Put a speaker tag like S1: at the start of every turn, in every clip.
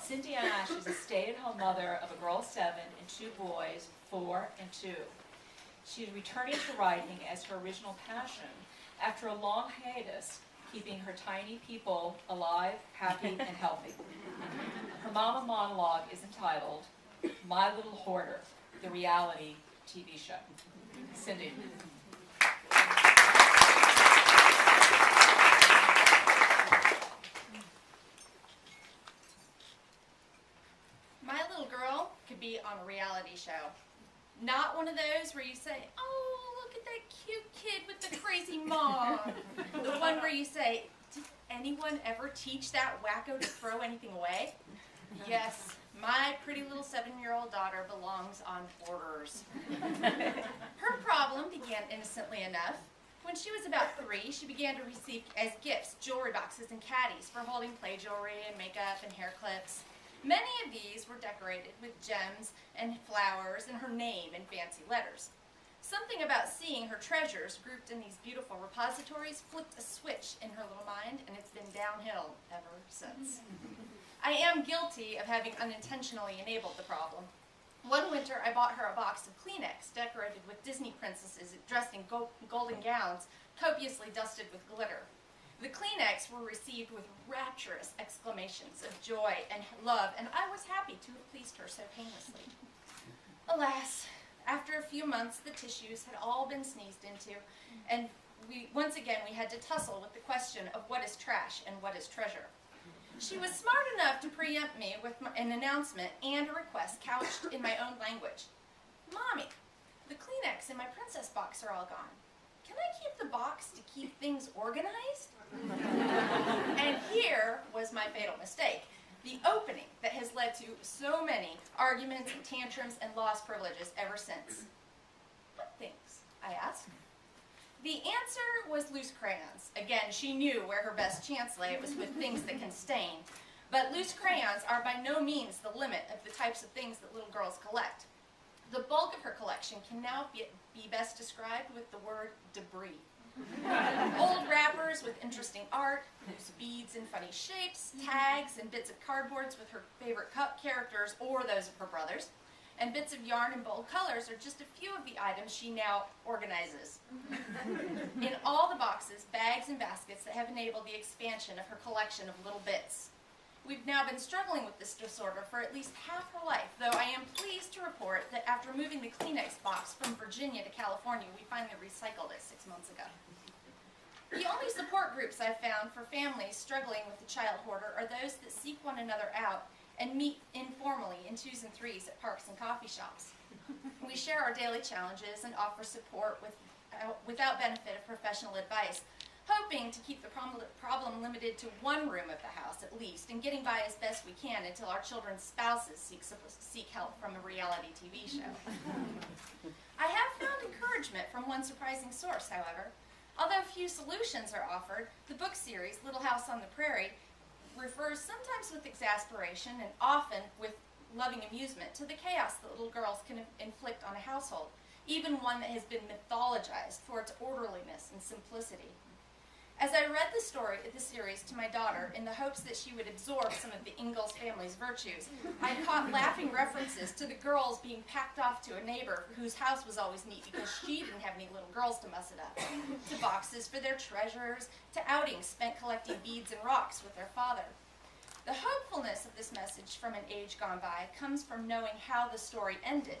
S1: Cindy Ash is a stay-at-home mother of a girl of 7 and 2 boys, 4 and 2. She is returning to writing as her original passion after a long hiatus, keeping her tiny people alive, happy, and healthy. Her mama monologue is entitled, My Little Hoarder, the reality TV show. Cindy.
S2: My little girl could be on a reality show. Not one of those where you say, oh, look at that cute kid with the crazy mom. The one where you say, did anyone ever teach that wacko to throw anything away? Yes, my pretty little 7-year-old daughter belongs on Hoarders. Her problem began innocently enough. When she was about 3, she began to receive as gifts jewelry boxes and caddies for holding play jewelry and makeup and hair clips. Many of these were decorated with gems and flowers and her name in fancy letters. Something about seeing her treasures grouped in these beautiful repositories flipped a switch in her little mind, and it's been downhill ever since. I am guilty of having unintentionally enabled the problem. One winter, I bought her a box of Kleenex decorated with Disney princesses dressed in golden gowns, copiously dusted with glitter. The Kleenex were received with rapturous exclamations of joy and love, and I was happy to have pleased her so painlessly. Alas, after a few months, the tissues had all been sneezed into, and once again we had to tussle with the question of what is trash and what is treasure. She was smart enough to preempt me with an announcement and a request couched in my own language. Mommy, the Kleenex in my princess box are all gone. Can I keep the box to keep things organized? And here was my fatal mistake, the opening that has led to so many arguments and tantrums and lost privileges ever since. What things? I asked. The answer was loose crayons. Again, she knew where her best chance lay. It was with things that can stain. But loose crayons are by no means the limit of the types of things that little girls collect. The bulk of her collection can now be best described with the word debris. Old wrappers with interesting art, loose beads in funny shapes, tags and bits of cardboards with her favorite cup characters or those of her brothers, and bits of yarn in bold colors are just a few of the items she now organizes. In all the boxes, bags, and baskets that have enabled the expansion of her collection of little bits. We've now been struggling with this disorder for at least half her life, though I am pleased to report that after moving the Kleenex box from Virginia to California, we finally recycled it 6 months ago. The only support groups I've found for families struggling with the child hoarder are those that seek one another out and meet informally in 2s and 3s at parks and coffee shops. We share our daily challenges and offer support without benefit of professional advice, hoping to keep the problem limited to one room of the house at least, and getting by as best we can until our children's spouses seek help from a reality TV show. I have found encouragement from one surprising source, however. Although few solutions are offered, the book series, Little House on the Prairie, refers sometimes with exasperation and often with loving amusement to the chaos that little girls can inflict on a household, even one that has been mythologized for its orderliness and simplicity. As I read the series to my daughter in the hopes that she would absorb some of the Ingalls family's virtues, I caught laughing references to the girls being packed off to a neighbor whose house was always neat because she didn't have any little girls to muss it up, to boxes for their treasures, to outings spent collecting beads and rocks with their father. The hopefulness of this message from an age gone by comes from knowing how the story ended.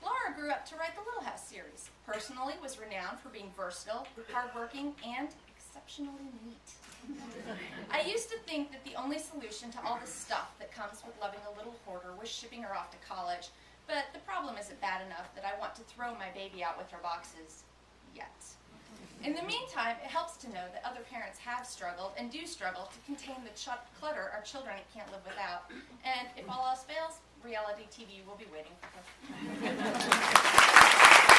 S2: Laura grew up to write the Little House series. Personally, was renowned for being versatile, hardworking, and exceptionally neat. I used to think that the only solution to all the stuff that comes with loving a little hoarder was shipping her off to college, but the problem isn't bad enough that I want to throw my baby out with her boxes yet. In the meantime, it helps to know that other parents have struggled and do struggle to contain the clutter our children can't live without, and if all else fails, reality TV will be waiting for them.